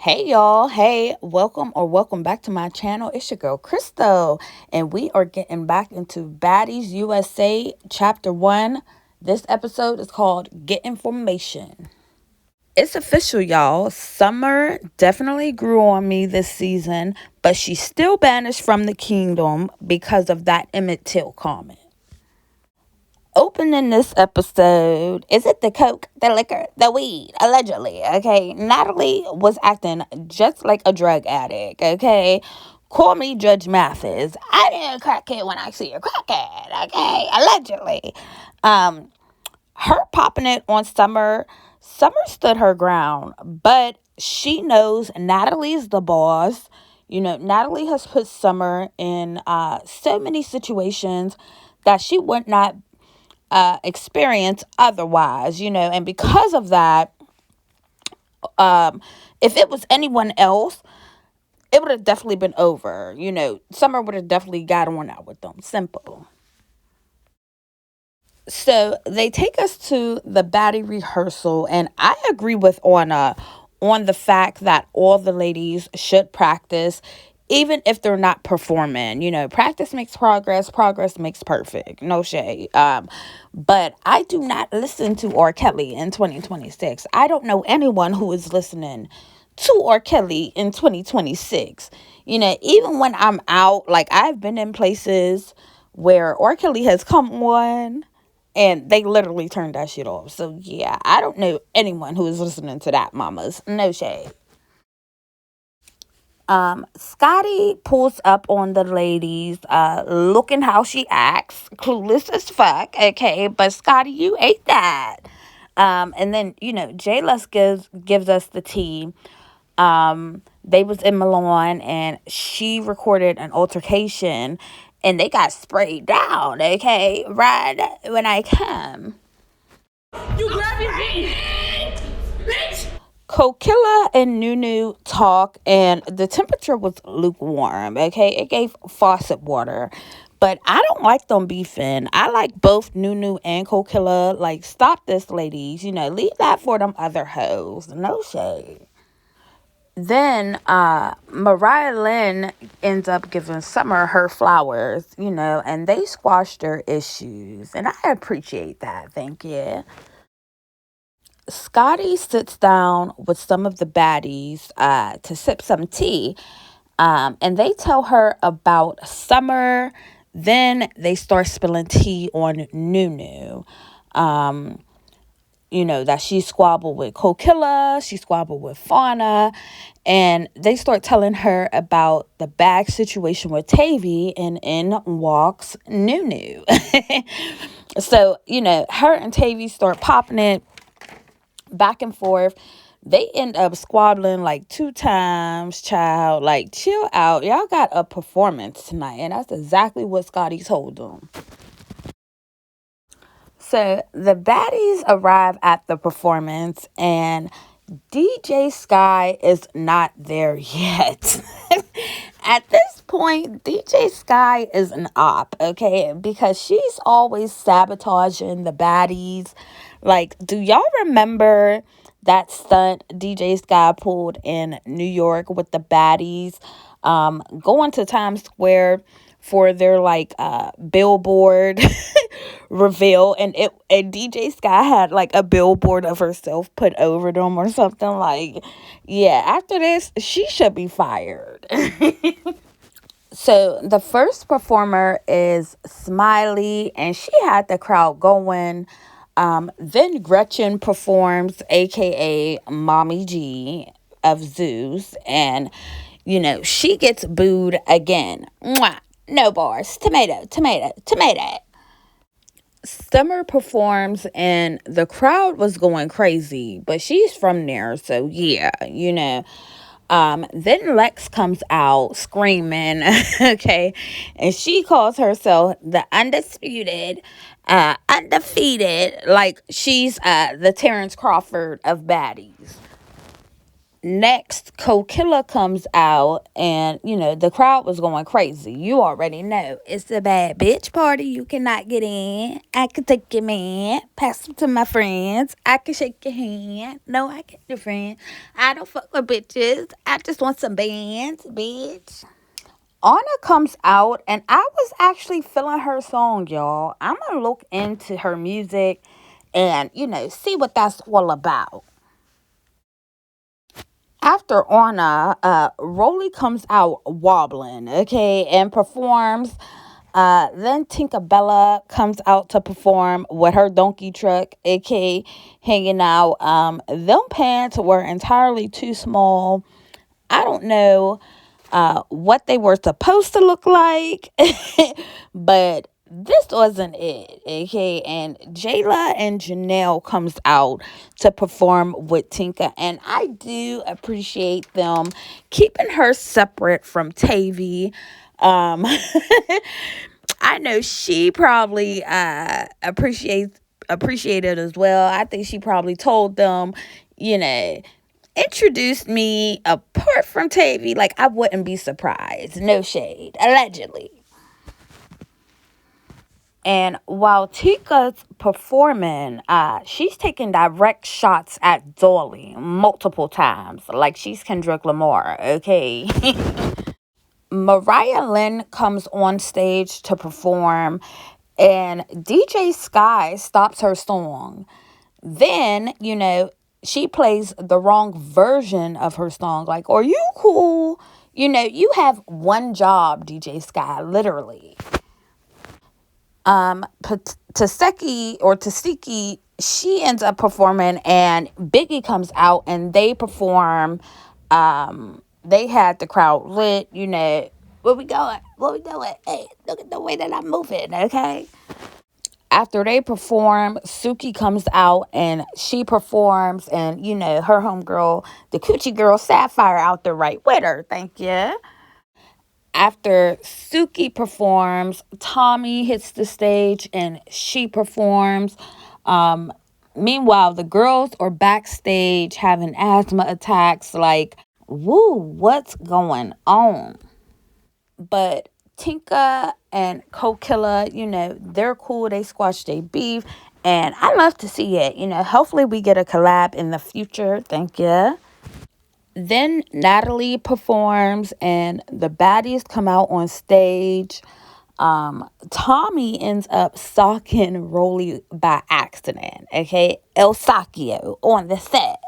Hey y'all, hey, welcome back to my channel. It's your girl Crystal, and we are getting back into Baddies USA Chapter 1. This episode is called Get Information. It's official, y'all. Summer definitely grew on me this season, but she's still banished from the kingdom because of that Emmett Till comment. Opening this episode, is it the coke, the liquor, the weed? Allegedly, okay? Natalie was acting just like a drug addict, okay? Call me Judge Mathis. I didn't crack it when I see a crackhead, okay? Allegedly. Um, Her popping it on Summer stood her ground, but she knows Natalie's the boss. Natalie has put Summer in so many situations that she would not experience otherwise, and because of that, if it was anyone else, it would have definitely been over. Summer would have definitely got on out with them. Simple. So they take us to the baddie rehearsal, and I agree with on the fact that all the ladies should practice, even if they're not performing. Practice makes progress. Progress makes perfect. No shade. But I do not listen to R. Kelly in 2026. I don't know anyone who is listening to R. Kelly in 2026. Even when I'm out, like I've been in places where R. Kelly has come on and they literally turned that shit off. So yeah, I don't know anyone who is listening to that, mamas. No shade. Scotty pulls up on the ladies, looking how she acts, clueless as fuck, okay, but Scotty, you ate that. And then, Jay Lus gives us the tea. They was in Milan and she recorded an altercation and they got sprayed down, okay, right when I come. You grab his bitch. Kokilla and Nunu talk, and the temperature was lukewarm, okay? It gave faucet water. But I don't like them beefing. I like both Nunu and Kokilla. Like, stop this, ladies. Leave that for them other hoes. No shade. Then Mariah Lynn ends up giving Summer her flowers, and they squashed their issues. And I appreciate that. Thank you. Scotty sits down with some of the baddies to sip some tea, and they tell her about Summer. Then they start spilling tea on Nunu. That she squabbled with Kokilla, she squabbled with Fauna, and they start telling her about the bag situation with Tavy, and in walks Nunu. So, her and Tavy start popping it back and forth. They end up squabbling like 2 times, child. Like, chill out. Y'all got a performance tonight, and that's exactly what Scotty told them. So the baddies arrive at the performance, and DJ Sky is not there yet. At this point, DJ Sky is an op, okay? Because she's always sabotaging the baddies. Like, do y'all remember that stunt DJ Sky pulled in New York with the baddies? Going to Times Square for their billboard reveal, and DJ Sky had like a billboard of herself put over them or something. Like, yeah, after this she should be fired. So the first performer is Smiley, and she had the crowd going. Then Gretchen performs, aka Mommy G of Zeus, and she gets booed again. Mwah. No bars. Tomato, tomato, tomato. Summer performs, and the crowd was going crazy, but she's from there, so yeah, Then Lex comes out screaming, okay, and she calls herself the undisputed, undefeated, like she's the Terrence Crawford of baddies. Next, Killer comes out, and the crowd was going crazy. You already know it's a bad bitch party. You cannot get in. I can take your man, pass him to my friends. I can shake your hand. No, I get your friend. I don't fuck with bitches. I just want some bands, bitch. Anna comes out, and I was actually feeling her song, y'all. I'm gonna look into her music and see what that's all about. After Anna, Rolly comes out wobbling, okay, and performs. Then Tinkerbella comes out to perform with her donkey truck, aka hanging out. Them pants were entirely too small. I don't know what they were supposed to look like, but this wasn't it, okay? And Jayla and Janelle comes out to perform with Tinka, and I do appreciate them keeping her separate from Tavy. I know she probably appreciated as well. I think she probably told them, you know, introduced me apart from Tavy. Like, I wouldn't be surprised. No shade. Allegedly. And while Tika's performing, she's taking direct shots at Dolly multiple times. Like she's Kendrick Lamar, okay? Mariah Lynn comes on stage to perform, and DJ Sky stops her song. Then, she plays the wrong version of her song. Like, are you cool? You have one job, DJ Sky, literally. Taseki, she ends up performing, and Biggie comes out, and they perform. They had the crowd lit, Where we going? Where we going? Hey, look at the way that I'm moving, okay? After they perform, Suki comes out and she performs, and her homegirl, the coochie girl Sapphire, out there right with her. Thank you. After Suki performs, Tommy hits the stage and she performs. Meanwhile, the girls are backstage having asthma attacks. Like, woo, what's going on? But Tinka and Killer, they're cool. They squash their beef. And I love to see it. Hopefully we get a collab in the future. Thank you. Then Natalie performs and the baddies come out on stage. Tommy ends up stalking Rolly by accident. Okay. El Sacchio on the set.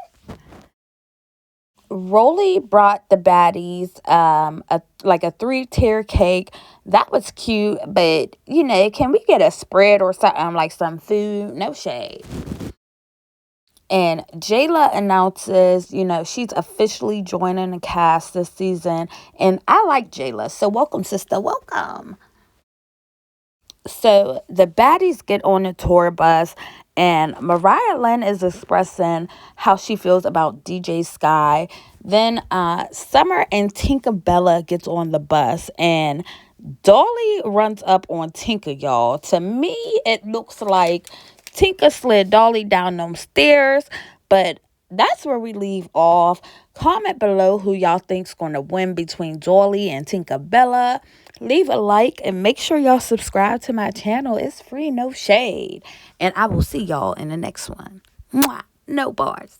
Rolly brought the baddies a 3-tier cake. That was cute, but can we get a spread or something, like some food? No shade. And Jayla announces, she's officially joining the cast this season. And I like Jayla. So welcome, sister. Welcome. So the baddies get on the tour bus, and Mariah Lynn is expressing how she feels about DJ Sky. Then Summer and Tinkerbella gets on the bus, and Dolly runs up on Tinker, y'all. To me, it looks like Tinker slid Dolly down them stairs, but that's where we leave off. Comment below who y'all think's going to win between Dolly and Tinkerbella. Leave a like and make sure y'all subscribe to my channel. It's free, no shade. And I will see y'all in the next one. Mwah. No bars.